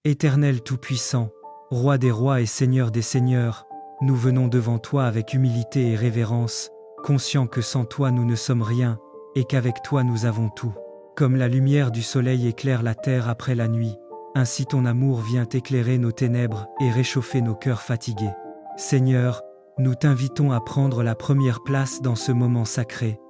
Éternel Tout-Puissant, Roi des rois et Seigneur des seigneurs, nous venons devant toi avec humilité et révérence, conscients que sans toi nous ne sommes rien, et qu'avec toi nous avons tout. Comme la lumière du soleil éclaire la terre après la nuit, ainsi ton amour vient éclairer nos ténèbres et réchauffer nos cœurs fatigués. Seigneur, nous t'invitons à prendre la première place dans ce moment sacré.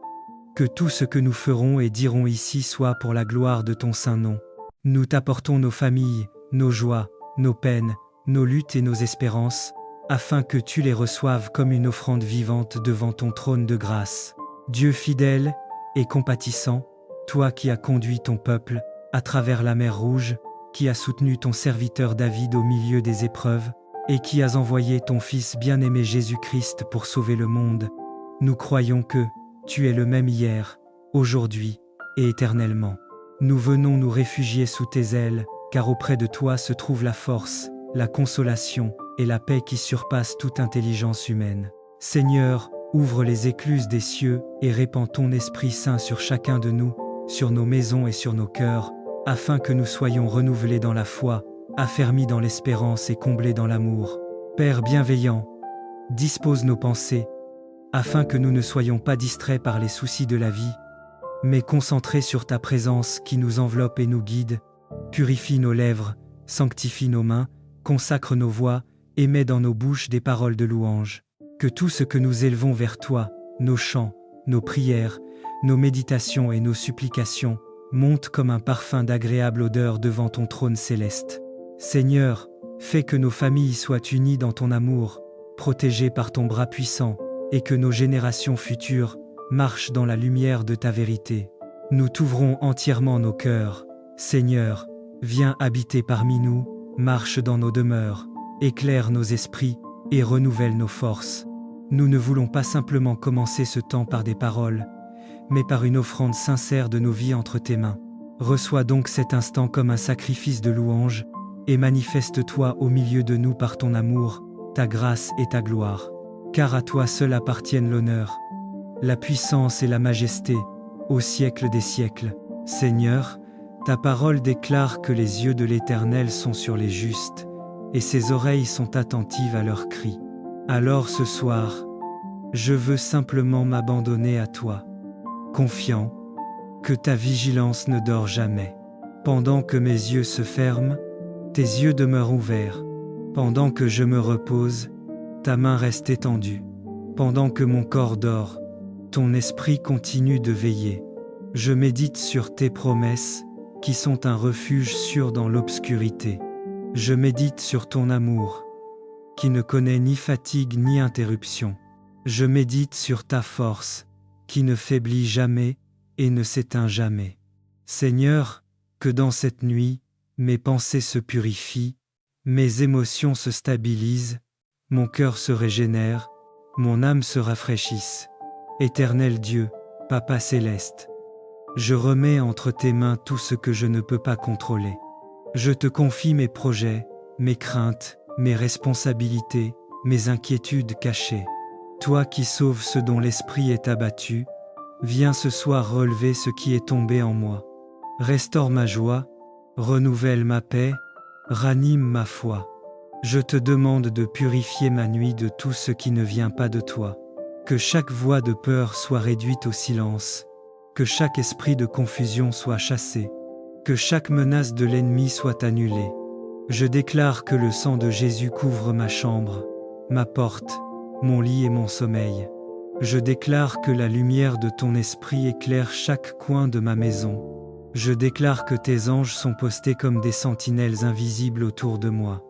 Que tout ce que nous ferons et dirons ici soit pour la gloire de ton saint nom. Nous t'apportons nos familles, nos joies, nos peines, nos luttes et nos espérances, afin que tu les reçoives comme une offrande vivante devant ton trône de grâce. Dieu fidèle et compatissant, toi qui as conduit ton peuple à travers la mer Rouge, qui as soutenu ton serviteur David au milieu des épreuves, et qui as envoyé ton Fils bien-aimé Jésus-Christ pour sauver le monde, nous croyons que tu es le même hier, aujourd'hui et éternellement. Nous venons nous réfugier sous tes ailes, car auprès de toi se trouve la force, la consolation et la paix qui surpassent toute intelligence humaine. Seigneur, ouvre les écluses des cieux et répands ton Esprit Saint sur chacun de nous, sur nos maisons et sur nos cœurs, afin que nous soyons renouvelés dans la foi, affermis dans l'espérance et comblés dans l'amour. Père bienveillant, dispose nos pensées, afin que nous ne soyons pas distraits par les soucis de la vie, mais concentrés sur ta présence qui nous enveloppe et nous guide. Purifie nos lèvres, sanctifie nos mains, consacre nos voix et mets dans nos bouches des paroles de louange. Que tout ce que nous élevons vers toi, nos chants, nos prières, nos méditations et nos supplications, monte comme un parfum d'agréable odeur devant ton trône céleste. Seigneur, fais que nos familles soient unies dans ton amour, protégées par ton bras puissant, et que nos générations futures marchent dans la lumière de ta vérité. Nous t'ouvrons entièrement nos cœurs. Seigneur, viens habiter parmi nous, marche dans nos demeures, éclaire nos esprits et renouvelle nos forces. Nous ne voulons pas simplement commencer ce temps par des paroles, mais par une offrande sincère de nos vies entre tes mains. Reçois donc cet instant comme un sacrifice de louange, et manifeste-toi au milieu de nous par ton amour, ta grâce et ta gloire. Car à toi seul appartiennent l'honneur, la puissance et la majesté, au siècle des siècles. Seigneur, ta parole déclare que les yeux de l'Éternel sont sur les justes, et ses oreilles sont attentives à leurs cris. Alors ce soir, je veux simplement m'abandonner à toi, confiant que ta vigilance ne dort jamais. Pendant que mes yeux se ferment, tes yeux demeurent ouverts. Pendant que je me repose, ta main reste étendue. Pendant que mon corps dort, ton esprit continue de veiller. Je médite sur tes promesses, qui sont un refuge sûr dans l'obscurité. Je médite sur ton amour, qui ne connaît ni fatigue ni interruption. Je médite sur ta force, qui ne faiblit jamais et ne s'éteint jamais. Seigneur, que dans cette nuit, mes pensées se purifient, mes émotions se stabilisent, mon cœur se régénère, mon âme se rafraîchisse. Éternel Dieu, Papa céleste, je remets entre tes mains tout ce que je ne peux pas contrôler. Je te confie mes projets, mes craintes, mes responsabilités, mes inquiétudes cachées. Toi qui sauves ce dont l'esprit est abattu, viens ce soir relever ce qui est tombé en moi. Restaure ma joie, renouvelle ma paix, ranime ma foi. Je te demande de purifier ma nuit de tout ce qui ne vient pas de toi. Que chaque voix de peur soit réduite au silence, que chaque esprit de confusion soit chassé, que chaque menace de l'ennemi soit annulée. Je déclare que le sang de Jésus couvre ma chambre, ma porte, mon lit et mon sommeil. Je déclare que la lumière de ton esprit éclaire chaque coin de ma maison. Je déclare que tes anges sont postés comme des sentinelles invisibles autour de moi.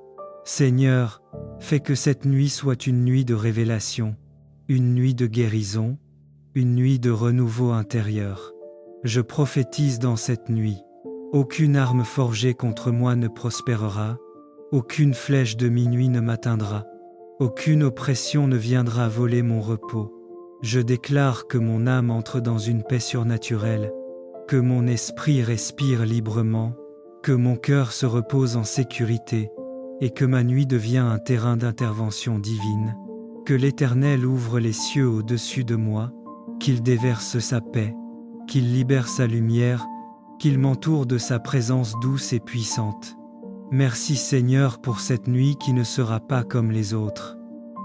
Seigneur, fais que cette nuit soit une nuit de révélation, une nuit de guérison, une nuit de renouveau intérieur. Je prophétise dans cette nuit. Aucune arme forgée contre moi ne prospérera, aucune flèche de minuit ne m'atteindra, aucune oppression ne viendra voler mon repos. Je déclare que mon âme entre dans une paix surnaturelle, que mon esprit respire librement, que mon cœur se repose en sécurité, et que ma nuit devient un terrain d'intervention divine. Que l'Éternel ouvre les cieux au-dessus de moi, qu'il déverse sa paix, qu'il libère sa lumière, qu'il m'entoure de sa présence douce et puissante. Merci Seigneur pour cette nuit qui ne sera pas comme les autres.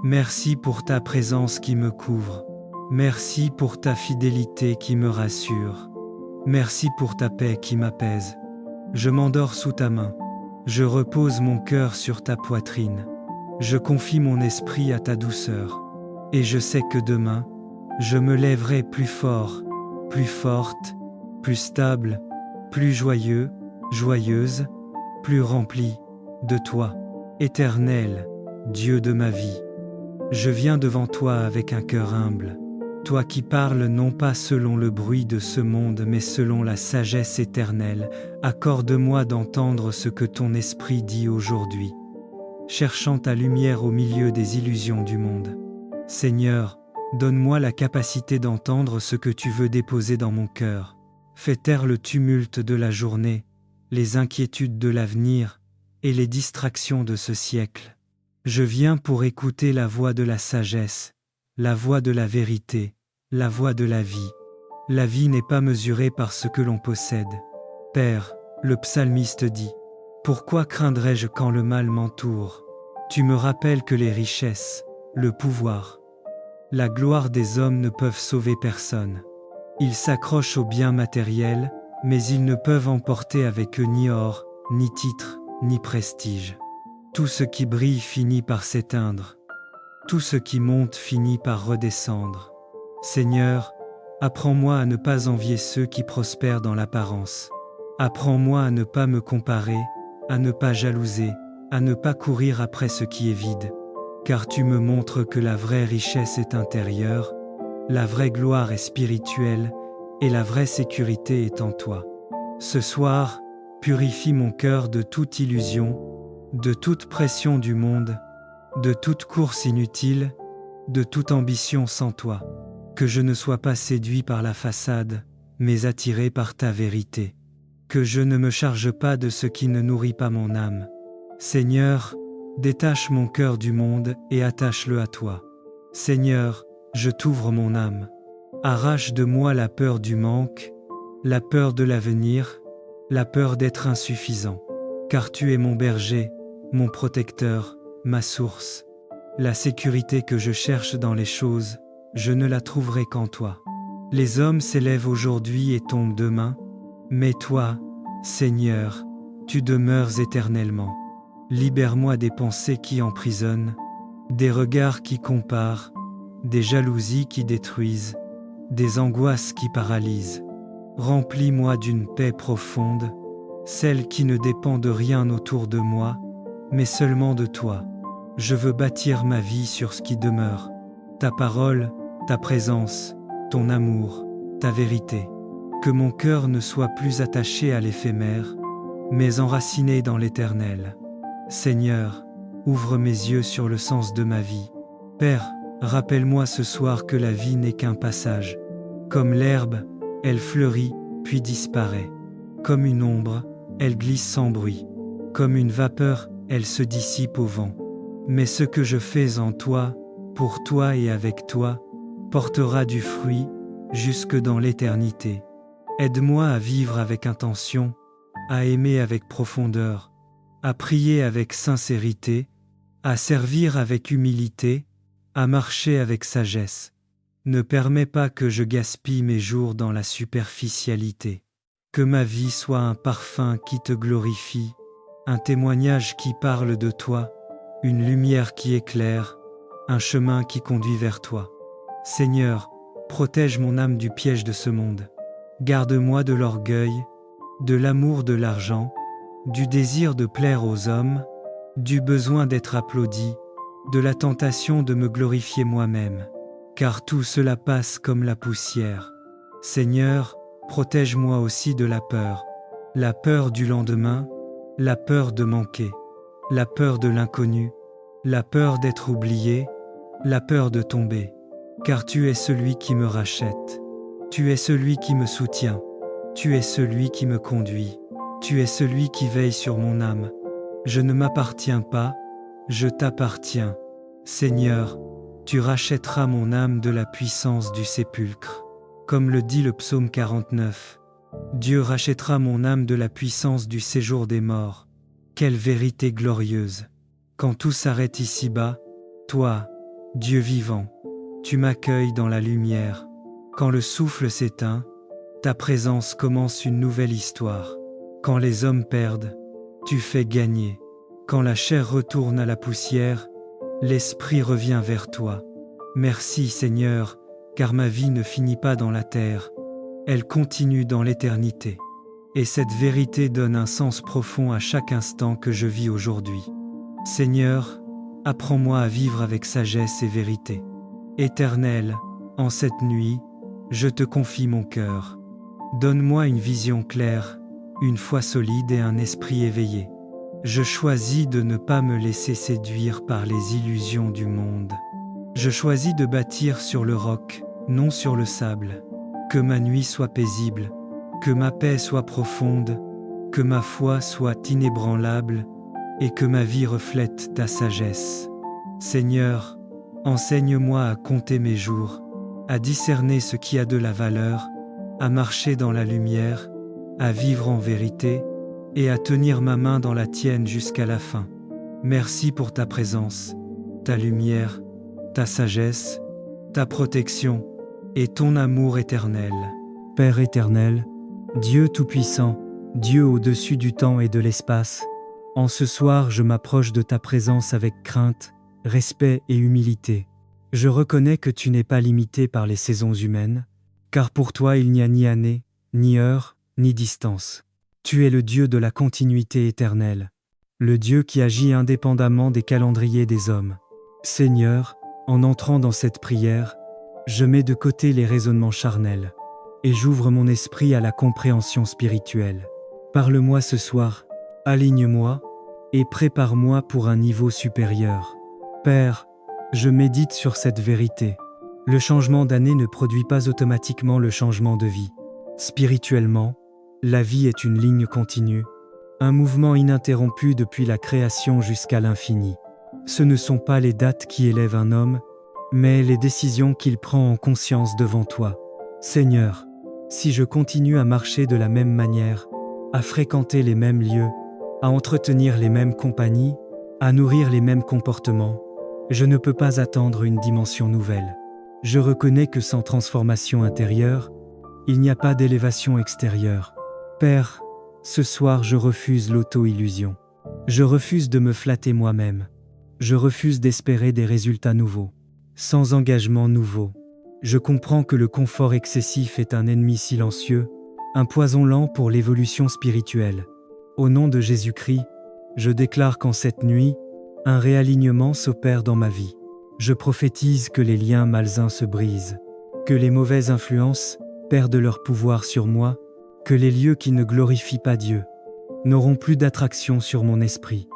Merci pour ta présence qui me couvre. Merci pour ta fidélité qui me rassure. Merci pour ta paix qui m'apaise. Je m'endors sous ta main. Je repose mon cœur sur ta poitrine. Je confie mon esprit à ta douceur. Et je sais que demain, je me lèverai plus fort, plus forte, plus stable, plus joyeux, joyeuse, plus rempli de toi, Éternel, Dieu de ma vie. Je viens devant toi avec un cœur humble, toi qui parles non pas selon le bruit de ce monde mais selon la sagesse éternelle, accorde-moi d'entendre ce que ton esprit dit aujourd'hui, cherchant ta lumière au milieu des illusions du monde. Seigneur, donne-moi la capacité d'entendre ce que tu veux déposer dans mon cœur. Fais taire le tumulte de la journée, les inquiétudes de l'avenir et les distractions de ce siècle. Je viens pour écouter la voix de la sagesse, la voix de la vérité, la voix de la vie. La vie n'est pas mesurée par ce que l'on possède. Père, le psalmiste dit, « Pourquoi craindrais-je quand le mal m'entoure ? Tu me rappelles que les richesses, le pouvoir, la gloire des hommes ne peuvent sauver personne. Ils s'accrochent aux biens matériels, mais ils ne peuvent emporter avec eux ni or, ni titre, ni prestige. Tout ce qui brille finit par s'éteindre. Tout ce qui monte finit par redescendre. Seigneur, apprends-moi à ne pas envier ceux qui prospèrent dans l'apparence. Apprends-moi à ne pas me comparer, à ne pas jalouser, à ne pas courir après ce qui est vide. Car tu me montres que la vraie richesse est intérieure, la vraie gloire est spirituelle, et la vraie sécurité est en toi. Ce soir, purifie mon cœur de toute illusion, de toute pression du monde, de toute course inutile, de toute ambition sans toi. Que je ne sois pas séduit par la façade, mais attiré par ta vérité. Que je ne me charge pas de ce qui ne nourrit pas mon âme. Seigneur, détache mon cœur du monde et attache-le à toi. Seigneur, je t'ouvre mon âme. Arrache de moi la peur du manque, la peur de l'avenir, la peur d'être insuffisant. Car tu es mon berger, mon protecteur, ma source. La sécurité que je cherche dans les choses, je ne la trouverai qu'en toi. Les hommes s'élèvent aujourd'hui et tombent demain, mais toi, Seigneur, tu demeures éternellement. Libère-moi des pensées qui emprisonnent, des regards qui comparent, des jalousies qui détruisent, des angoisses qui paralysent. Remplis-moi d'une paix profonde, celle qui ne dépend de rien autour de moi, mais seulement de toi. Je veux bâtir ma vie sur ce qui demeure, ta parole, ta présence, ton amour, ta vérité. Que mon cœur ne soit plus attaché à l'éphémère, mais enraciné dans l'éternel. Seigneur, ouvre mes yeux sur le sens de ma vie. Père, rappelle-moi ce soir que la vie n'est qu'un passage. Comme l'herbe, elle fleurit, puis disparaît. Comme une ombre, elle glisse sans bruit. Comme une vapeur, elle se dissipe au vent. Mais ce que je fais en toi, pour toi et avec toi, portera du fruit jusque dans l'éternité. Aide-moi à vivre avec intention, à aimer avec profondeur, à prier avec sincérité, à servir avec humilité, à marcher avec sagesse. Ne permets pas que je gaspille mes jours dans la superficialité. Que ma vie soit un parfum qui te glorifie, un témoignage qui parle de toi, une lumière qui éclaire, un chemin qui conduit vers toi. Seigneur, protège mon âme du piège de ce monde. Garde-moi de l'orgueil, de l'amour de l'argent, du désir de plaire aux hommes, du besoin d'être applaudi, de la tentation de me glorifier moi-même. Car tout cela passe comme la poussière. Seigneur, protège-moi aussi de la peur du lendemain, la peur de manquer, la peur de l'inconnu, la peur d'être oublié, la peur de tomber. Car tu es celui qui me rachète, tu es celui qui me soutient, tu es celui qui me conduit, tu es celui qui veille sur mon âme. Je ne m'appartiens pas, je t'appartiens. Seigneur, tu rachèteras mon âme de la puissance du sépulcre. Comme le dit le psaume 49, Dieu rachètera mon âme de la puissance du séjour des morts. Quelle vérité glorieuse! Quand tout s'arrête ici-bas, toi, Dieu vivant, tu m'accueilles dans la lumière. Quand le souffle s'éteint, ta présence commence une nouvelle histoire. Quand les hommes perdent, tu fais gagner. Quand la chair retourne à la poussière, l'esprit revient vers toi. Merci Seigneur, car ma vie ne finit pas dans la terre, elle continue dans l'éternité. Et cette vérité donne un sens profond à chaque instant que je vis aujourd'hui. Seigneur, apprends-moi à vivre avec sagesse et vérité. Éternel, en cette nuit, je te confie mon cœur. Donne-moi une vision claire, une foi solide et un esprit éveillé. Je choisis de ne pas me laisser séduire par les illusions du monde. Je choisis de bâtir sur le roc, non sur le sable. Que ma nuit soit paisible, que ma paix soit profonde, que ma foi soit inébranlable et que ma vie reflète ta sagesse. Seigneur, enseigne-moi à compter mes jours, à discerner ce qui a de la valeur, à marcher dans la lumière, à vivre en vérité et à tenir ma main dans la tienne jusqu'à la fin. Merci pour ta présence, ta lumière, ta sagesse, ta protection et ton amour éternel. Père éternel, Dieu Tout-Puissant, Dieu au-dessus du temps et de l'espace, en ce soir je m'approche de ta présence avec crainte, respect et humilité. Je reconnais que tu n'es pas limité par les saisons humaines, car pour toi il n'y a ni année, ni heure, ni distance. Tu es le Dieu de la continuité éternelle, le Dieu qui agit indépendamment des calendriers des hommes. Seigneur, en entrant dans cette prière, je mets de côté les raisonnements charnels et j'ouvre mon esprit à la compréhension spirituelle. Parle-moi ce soir, aligne-moi et prépare-moi pour un niveau supérieur. Père, je médite sur cette vérité. Le changement d'année ne produit pas automatiquement le changement de vie. Spirituellement, la vie est une ligne continue, un mouvement ininterrompu depuis la création jusqu'à l'infini. Ce ne sont pas les dates qui élèvent un homme, mais les décisions qu'il prend en conscience devant toi. Seigneur, si je continue à marcher de la même manière, à fréquenter les mêmes lieux, à entretenir les mêmes compagnies, à nourrir les mêmes comportements, je ne peux pas attendre une dimension nouvelle. Je reconnais que sans transformation intérieure, il n'y a pas d'élévation extérieure. Père, ce soir je refuse l'auto-illusion. Je refuse de me flatter moi-même. Je refuse d'espérer des résultats nouveaux. Sans engagement nouveau. Je comprends que le confort excessif est un ennemi silencieux, un poison lent pour l'évolution spirituelle. Au nom de Jésus-Christ, je déclare qu'en cette nuit, un réalignement s'opère dans ma vie. Je prophétise que les liens malsains se brisent, que les mauvaises influences perdent leur pouvoir sur moi, que les lieux qui ne glorifient pas Dieu n'auront plus d'attraction sur mon esprit.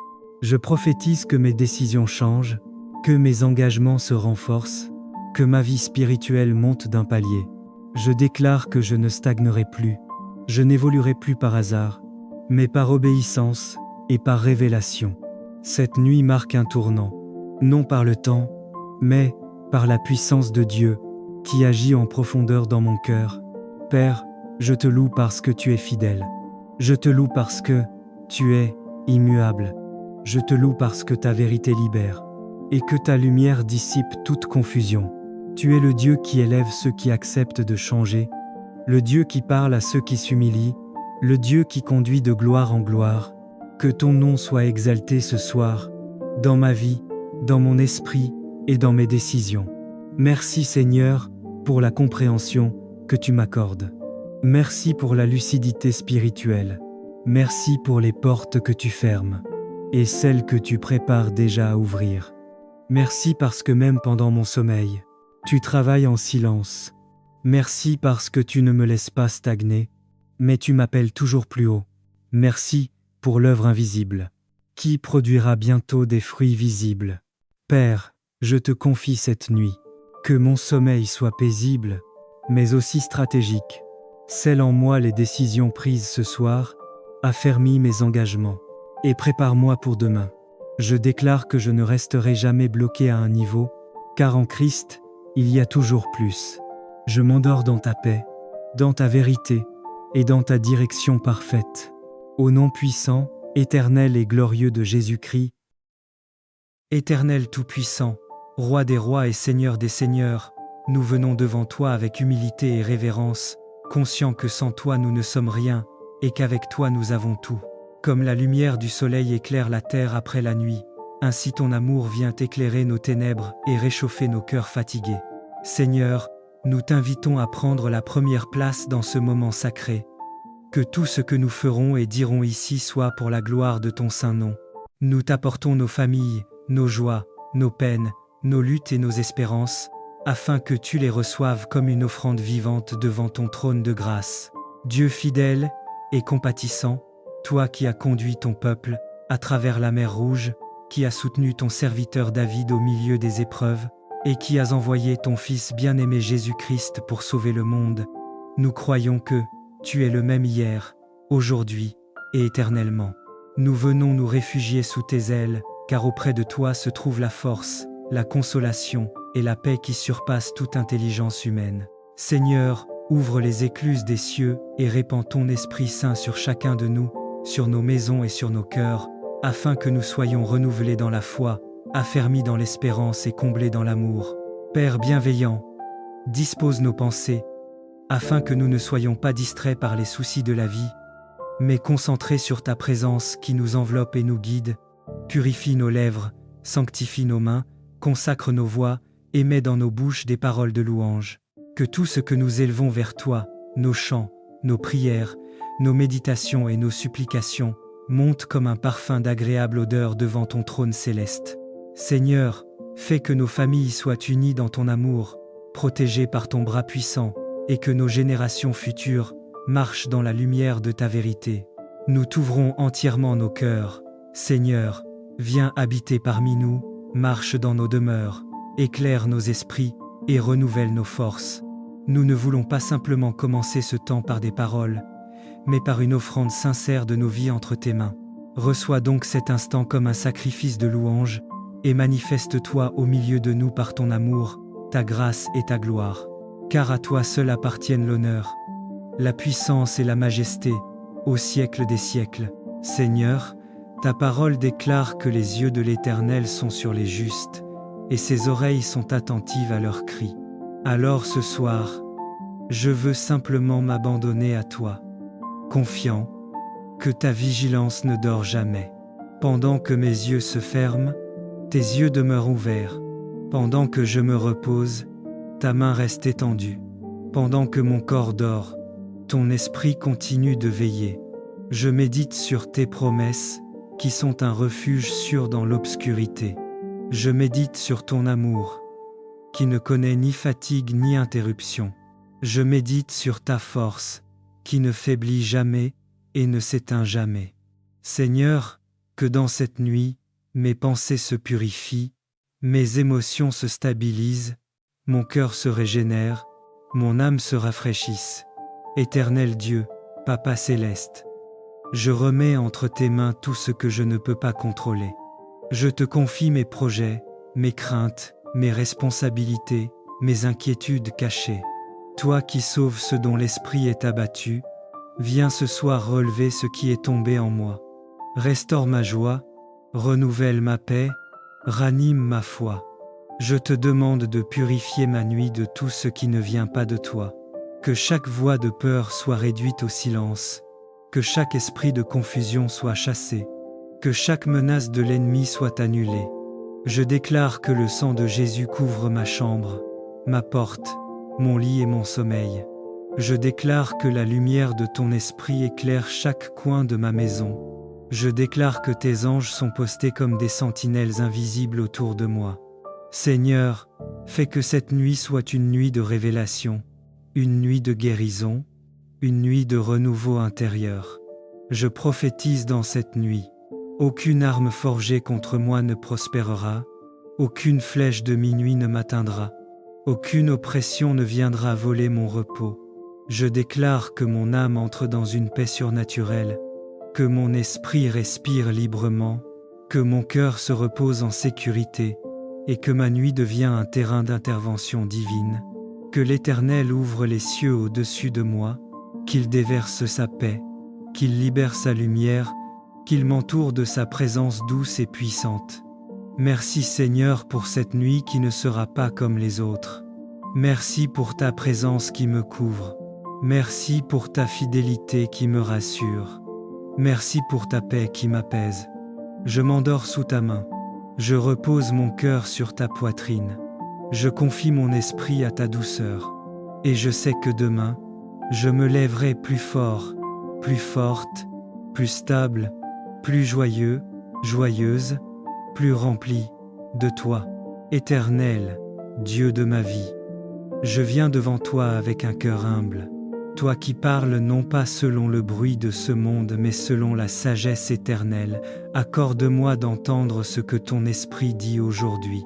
Je prophétise que mes décisions changent, que mes engagements se renforcent, que ma vie spirituelle monte d'un palier. Je déclare que je ne stagnerai plus, je n'évoluerai plus par hasard, mais par obéissance et par révélation. Cette nuit marque un tournant, non par le temps, mais par la puissance de Dieu qui agit en profondeur dans mon cœur. Père, je te loue parce que tu es fidèle. Je te loue parce que tu es immuable. Je te loue parce que ta vérité libère et que ta lumière dissipe toute confusion. Tu es le Dieu qui élève ceux qui acceptent de changer, le Dieu qui parle à ceux qui s'humilient, le Dieu qui conduit de gloire en gloire. Que ton nom soit exalté ce soir, dans ma vie, dans mon esprit et dans mes décisions. Merci Seigneur pour la compréhension que tu m'accordes. Merci pour la lucidité spirituelle. Merci pour les portes que tu fermes et celles que tu prépares déjà à ouvrir. Merci parce que même pendant mon sommeil, tu travailles en silence. Merci parce que tu ne me laisses pas stagner, mais tu m'appelles toujours plus haut. Merci pour l'œuvre invisible, qui produira bientôt des fruits visibles. Père, je te confie cette nuit, que mon sommeil soit paisible, mais aussi stratégique. Scelle en moi les décisions prises ce soir, affermis mes engagements, et prépare-moi pour demain. Je déclare que je ne resterai jamais bloqué à un niveau, car en Christ, il y a toujours plus. Je m'endors dans ta paix, dans ta vérité, et dans ta direction parfaite. Au nom puissant éternel et glorieux de Jésus-Christ, Éternel Tout-Puissant, Roi des rois et Seigneur des seigneurs, nous venons devant toi avec humilité et révérence, conscients que sans toi nous ne sommes rien, et qu'avec toi nous avons tout. Comme la lumière du soleil éclaire la terre après la nuit, ainsi ton amour vient éclairer nos ténèbres et réchauffer nos cœurs fatigués. Seigneur, nous t'invitons à prendre la première place dans ce moment sacré. Que tout ce que nous ferons et dirons ici soit pour la gloire de ton saint nom. Nous t'apportons nos familles, nos joies, nos peines, nos luttes et nos espérances, afin que tu les reçoives comme une offrande vivante devant ton trône de grâce. Dieu fidèle et compatissant, toi qui as conduit ton peuple à travers la mer Rouge, qui as soutenu ton serviteur David au milieu des épreuves, et qui as envoyé ton Fils bien-aimé Jésus-Christ pour sauver le monde, nous croyons que tu es le même hier, aujourd'hui et éternellement. Nous venons nous réfugier sous tes ailes, car auprès de toi se trouve la force, la consolation et la paix qui surpassent toute intelligence humaine. Seigneur, ouvre les écluses des cieux et répands ton Esprit Saint sur chacun de nous, sur nos maisons et sur nos cœurs, afin que nous soyons renouvelés dans la foi, affermis dans l'espérance et comblés dans l'amour. Père bienveillant, dispose nos pensées, afin que nous ne soyons pas distraits par les soucis de la vie, mais concentrés sur ta présence qui nous enveloppe et nous guide. Purifie nos lèvres, sanctifie nos mains, consacre nos voix, et mets dans nos bouches des paroles de louange. Que tout ce que nous élevons vers toi, nos chants, nos prières, nos méditations et nos supplications, monte comme un parfum d'agréable odeur devant ton trône céleste. Seigneur, fais que nos familles soient unies dans ton amour, protégées par ton bras puissant, et que nos générations futures marchent dans la lumière de ta vérité. Nous t'ouvrons entièrement nos cœurs. Seigneur, viens habiter parmi nous, marche dans nos demeures, éclaire nos esprits et renouvelle nos forces. Nous ne voulons pas simplement commencer ce temps par des paroles, mais par une offrande sincère de nos vies entre tes mains. Reçois donc cet instant comme un sacrifice de louange, et manifeste-toi au milieu de nous par ton amour, ta grâce et ta gloire. Car à toi seul appartiennent l'honneur, la puissance et la majesté, au siècle des siècles. Seigneur, ta parole déclare que les yeux de l'Éternel sont sur les justes, et ses oreilles sont attentives à leurs cris. Alors ce soir, je veux simplement m'abandonner à toi, confiant que ta vigilance ne dort jamais. Pendant que mes yeux se ferment, tes yeux demeurent ouverts. Pendant que je me repose, ta main reste étendue. Pendant que mon corps dort, ton esprit continue de veiller. Je médite sur tes promesses, qui sont un refuge sûr dans l'obscurité. Je médite sur ton amour, qui ne connaît ni fatigue ni interruption. Je médite sur ta force, qui ne faiblit jamais et ne s'éteint jamais. Seigneur, que dans cette nuit, mes pensées se purifient, mes émotions se stabilisent, mon cœur se régénère, mon âme se rafraîchisse. Éternel Dieu, Papa céleste, je remets entre tes mains tout ce que je ne peux pas contrôler. Je te confie mes projets, mes craintes, mes responsabilités, mes inquiétudes cachées. Toi qui sauves ce dont l'esprit est abattu, viens ce soir relever ce qui est tombé en moi. Restaure ma joie, renouvelle ma paix, ranime ma foi. Je te demande de purifier ma nuit de tout ce qui ne vient pas de toi. Que chaque voix de peur soit réduite au silence, que chaque esprit de confusion soit chassé, que chaque menace de l'ennemi soit annulée. Je déclare que le sang de Jésus couvre ma chambre, ma porte, mon lit et mon sommeil. Je déclare que la lumière de ton esprit éclaire chaque coin de ma maison. Je déclare que tes anges sont postés comme des sentinelles invisibles autour de moi. Seigneur, fais que cette nuit soit une nuit de révélation, une nuit de guérison, une nuit de renouveau intérieur. Je prophétise dans cette nuit. Aucune arme forgée contre moi ne prospérera, aucune flèche de minuit ne m'atteindra, aucune oppression ne viendra voler mon repos. Je déclare que mon âme entre dans une paix surnaturelle, que mon esprit respire librement, que mon cœur se repose en sécurité, et que ma nuit devient un terrain d'intervention divine. Que l'Éternel ouvre les cieux au-dessus de moi, qu'il déverse sa paix, qu'il libère sa lumière, qu'il m'entoure de sa présence douce et puissante. Merci Seigneur pour cette nuit qui ne sera pas comme les autres. Merci pour ta présence qui me couvre. Merci pour ta fidélité qui me rassure. Merci pour ta paix qui m'apaise. Je m'endors sous ta main. Je repose mon cœur sur ta poitrine. Je confie mon esprit à ta douceur. Et je sais que demain, je me lèverai plus fort, plus forte, plus stable, plus joyeux, joyeuse, plus rempli de toi, Éternel, Dieu de ma vie. Je viens devant toi avec un cœur humble, toi qui parles non pas selon le bruit de ce monde mais selon la sagesse éternelle, accorde-moi d'entendre ce que ton esprit dit aujourd'hui,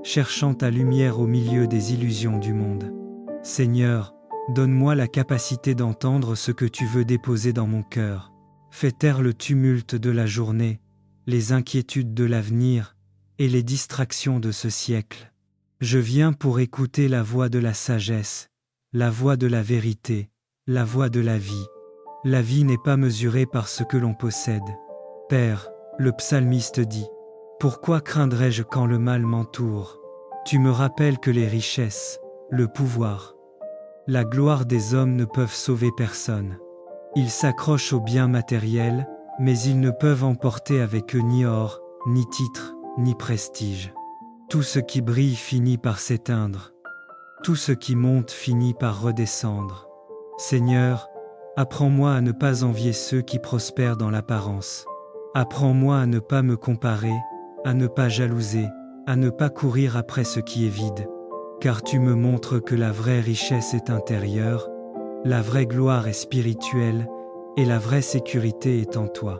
cherchant ta lumière au milieu des illusions du monde. Seigneur, donne-moi la capacité d'entendre ce que tu veux déposer dans mon cœur. Fais taire le tumulte de la journée, les inquiétudes de l'avenir et les distractions de ce siècle. Je viens pour écouter la voix de la sagesse, la voix de la vérité, la voix de la vie. La vie n'est pas mesurée par ce que l'on possède. Père, le psalmiste dit, « Pourquoi craindrais-je quand le mal m'entoure ? Tu me rappelles que les richesses, le pouvoir, la gloire des hommes ne peuvent sauver personne. Ils s'accrochent aux biens matériels, mais ils ne peuvent emporter avec eux ni or, ni titre, ni prestige. Tout ce qui brille finit par s'éteindre. Tout ce qui monte finit par redescendre. Seigneur, apprends-moi à ne pas envier ceux qui prospèrent dans l'apparence. Apprends-moi à ne pas me comparer, à ne pas jalouser, à ne pas courir après ce qui est vide. Car tu me montres que la vraie richesse est intérieure, la vraie gloire est spirituelle, et la vraie sécurité est en toi.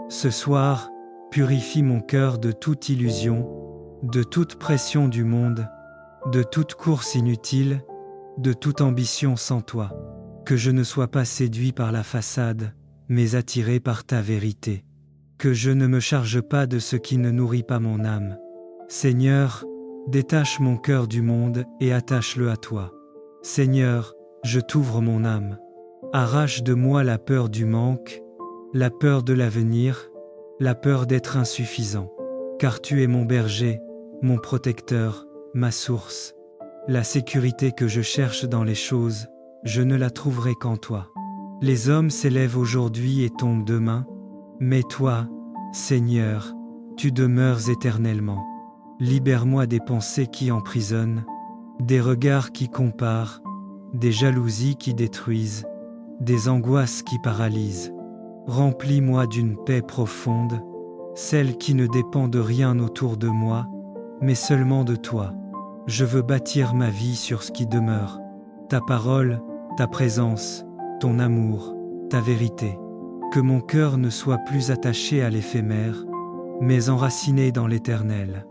Ce soir, purifie mon cœur de toute illusion, de toute pression du monde, de toute course inutile, de toute ambition sans toi. Que je ne sois pas séduit par la façade, mais attiré par ta vérité. Que je ne me charge pas de ce qui ne nourrit pas mon âme. Seigneur, détache mon cœur du monde et attache-le à toi. Seigneur, je t'ouvre mon âme. Arrache de moi la peur du manque, la peur de l'avenir, la peur d'être insuffisant. Car tu es mon berger, mon protecteur, ma source. La sécurité que je cherche dans les choses, je ne la trouverai qu'en toi. Les hommes s'élèvent aujourd'hui et tombent demain, mais toi, Seigneur, tu demeures éternellement. Libère-moi des pensées qui emprisonnent, des regards qui comparent, des jalousies qui détruisent, des angoisses qui paralysent. Remplis-moi d'une paix profonde, celle qui ne dépend de rien autour de moi, mais seulement de toi. Je veux bâtir ma vie sur ce qui demeure, ta parole, ta présence, ton amour, ta vérité. Que mon cœur ne soit plus attaché à l'éphémère, mais enraciné dans l'éternel.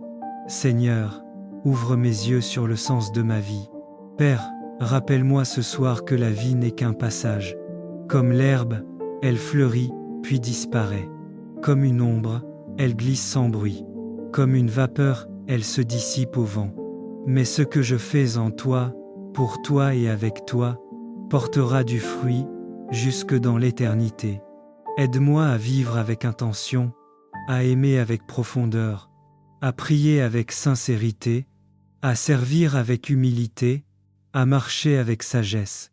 Seigneur, ouvre mes yeux sur le sens de ma vie. Père, rappelle-moi ce soir que la vie n'est qu'un passage. Comme l'herbe, elle fleurit, puis disparaît. Comme une ombre, elle glisse sans bruit. Comme une vapeur, elle se dissipe au vent. Mais ce que je fais en toi, pour toi et avec toi, portera du fruit jusque dans l'éternité. Aide-moi à vivre avec intention, à aimer avec profondeur, à prier avec sincérité, à servir avec humilité, à marcher avec sagesse.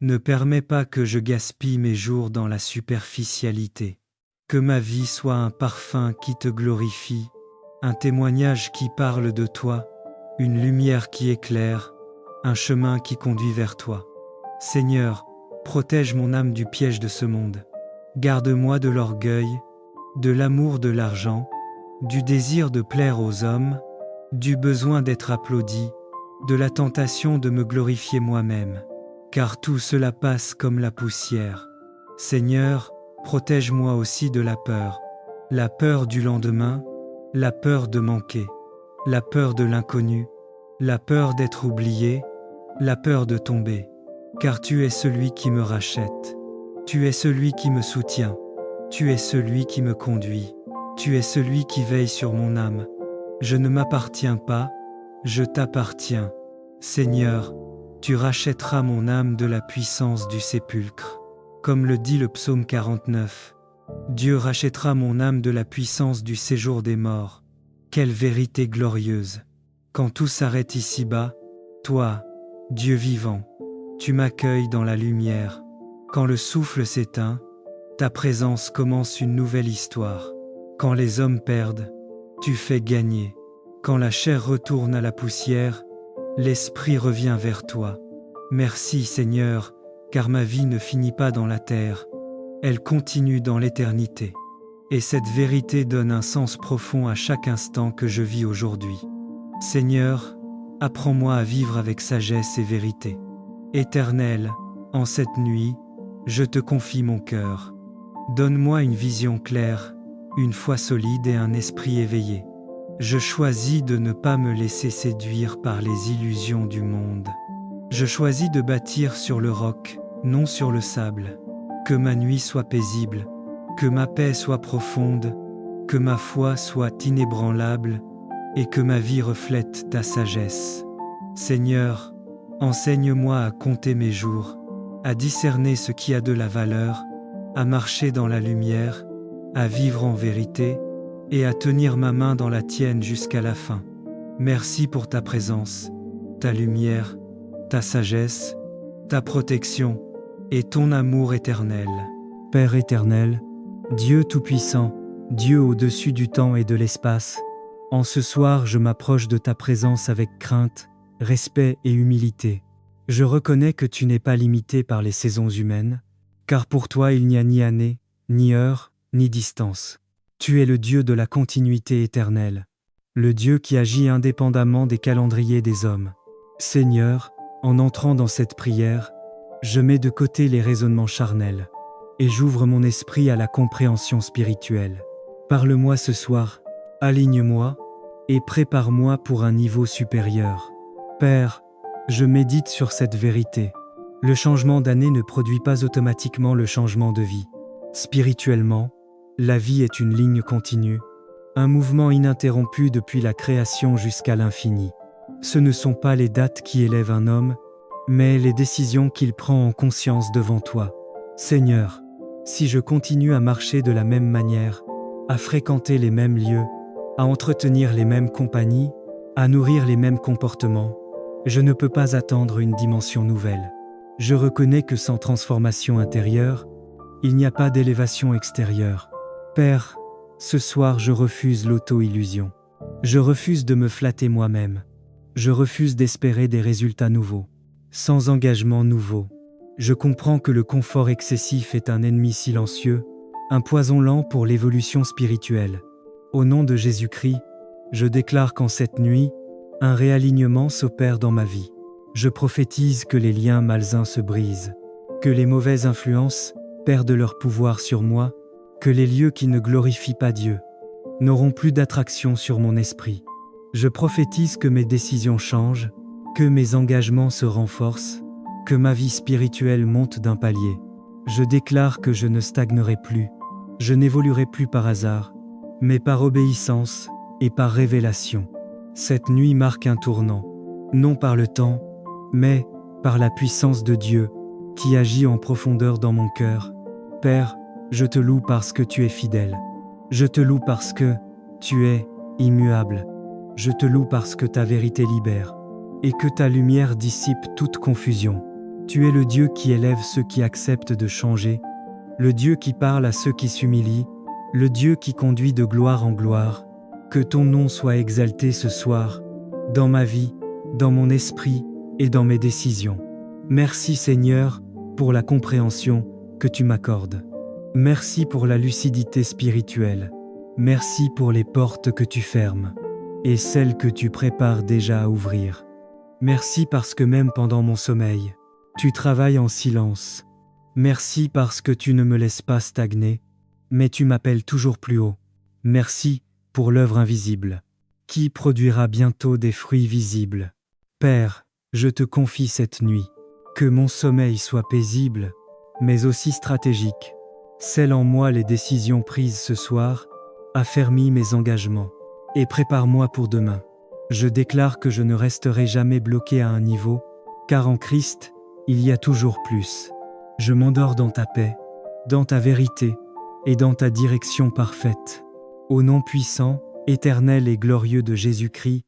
Ne permets pas que je gaspille mes jours dans la superficialité. Que ma vie soit un parfum qui te glorifie, un témoignage qui parle de toi, une lumière qui éclaire, un chemin qui conduit vers toi. Seigneur, protège mon âme du piège de ce monde. Garde-moi de l'orgueil, de l'amour de l'argent, du désir de plaire aux hommes, du besoin d'être applaudi, de la tentation de me glorifier moi-même. Car tout cela passe comme la poussière. Seigneur, protège-moi aussi de la peur du lendemain, la peur de manquer, la peur de l'inconnu, la peur d'être oublié, la peur de tomber. Car tu es celui qui me rachète, tu es celui qui me soutient, tu es celui qui me conduit, tu es celui qui veille sur mon âme. Je ne m'appartiens pas, je t'appartiens. Seigneur, tu rachèteras mon âme de la puissance du sépulcre. Comme le dit le psaume 49, Dieu rachètera mon âme de la puissance du séjour des morts. Quelle vérité glorieuse! Quand tout s'arrête ici-bas, toi, Dieu vivant, tu m'accueilles dans la lumière. Quand le souffle s'éteint, ta présence commence une nouvelle histoire. Quand les hommes perdent, tu fais gagner. Quand la chair retourne à la poussière, l'esprit revient vers toi. Merci Seigneur, car ma vie ne finit pas dans la terre, elle continue dans l'éternité. Et cette vérité donne un sens profond à chaque instant que je vis aujourd'hui. Seigneur, apprends-moi à vivre avec sagesse et vérité. Éternel, en cette nuit, je te confie mon cœur. Donne-moi une vision claire, une foi solide et un esprit éveillé. Je choisis de ne pas me laisser séduire par les illusions du monde. Je choisis de bâtir sur le roc, non sur le sable. Que ma nuit soit paisible, que ma paix soit profonde, que ma foi soit inébranlable et que ma vie reflète ta sagesse. Seigneur, enseigne-moi à compter mes jours, à discerner ce qui a de la valeur, à marcher dans la lumière, à vivre en vérité et à tenir ma main dans la tienne jusqu'à la fin. Merci pour ta présence, ta lumière, ta sagesse, ta protection et ton amour éternel. Père éternel, Dieu Tout-Puissant, Dieu au-dessus du temps et de l'espace, en ce soir je m'approche de ta présence avec crainte, respect et humilité. Je reconnais que tu n'es pas limité par les saisons humaines, car pour toi il n'y a ni année, ni heure, ni distance. Tu es le Dieu de la continuité éternelle, le Dieu qui agit indépendamment des calendriers des hommes. Seigneur, en entrant dans cette prière, je mets de côté les raisonnements charnels et j'ouvre mon esprit à la compréhension spirituelle. Parle-moi ce soir, aligne-moi et prépare-moi pour un niveau supérieur. Père, je médite sur cette vérité. Le changement d'année ne produit pas automatiquement le changement de vie. Spirituellement, la vie est une ligne continue, un mouvement ininterrompu depuis la création jusqu'à l'infini. Ce ne sont pas les dates qui élèvent un homme, mais les décisions qu'il prend en conscience devant toi. Seigneur, si je continue à marcher de la même manière, à fréquenter les mêmes lieux, à entretenir les mêmes compagnies, à nourrir les mêmes comportements, je ne peux pas attendre une dimension nouvelle. Je reconnais que sans transformation intérieure, il n'y a pas d'élévation extérieure. Père, ce soir je refuse l'auto-illusion. Je refuse de me flatter moi-même. Je refuse d'espérer des résultats nouveaux. Sans engagement nouveau, je comprends que le confort excessif est un ennemi silencieux, un poison lent pour l'évolution spirituelle. Au nom de Jésus-Christ, je déclare qu'en cette nuit, un réalignement s'opère dans ma vie. Je prophétise que les liens malsains se brisent, que les mauvaises influences perdent leur pouvoir sur moi, que les lieux qui ne glorifient pas Dieu n'auront plus d'attraction sur mon esprit. Je prophétise que mes décisions changent, que mes engagements se renforcent, que ma vie spirituelle monte d'un palier. Je déclare que je ne stagnerai plus, je n'évoluerai plus par hasard, mais par obéissance et par révélation. Cette nuit marque un tournant, non par le temps, mais par la puissance de Dieu qui agit en profondeur dans mon cœur. Père, je te loue parce que tu es fidèle. Je te loue parce que tu es immuable. Je te loue parce que ta vérité libère et que ta lumière dissipe toute confusion. Tu es le Dieu qui élève ceux qui acceptent de changer, le Dieu qui parle à ceux qui s'humilient, le Dieu qui conduit de gloire en gloire. Que ton nom soit exalté ce soir, dans ma vie, dans mon esprit et dans mes décisions. Merci Seigneur pour la compréhension que tu m'accordes. Merci pour la lucidité spirituelle. Merci pour les portes que tu fermes et celles que tu prépares déjà à ouvrir. Merci parce que même pendant mon sommeil, tu travailles en silence. Merci parce que tu ne me laisses pas stagner, mais tu m'appelles toujours plus haut. Merci pour l'œuvre invisible, qui produira bientôt des fruits visibles. Père, je te confie cette nuit, que mon sommeil soit paisible, mais aussi stratégique. Scelle en moi les décisions prises ce soir, affermis mes engagements, et prépare-moi pour demain. Je déclare que je ne resterai jamais bloqué à un niveau, car en Christ, il y a toujours plus. Je m'endors dans ta paix, dans ta vérité, et dans ta direction parfaite. Au nom puissant, éternel et glorieux de Jésus-Christ,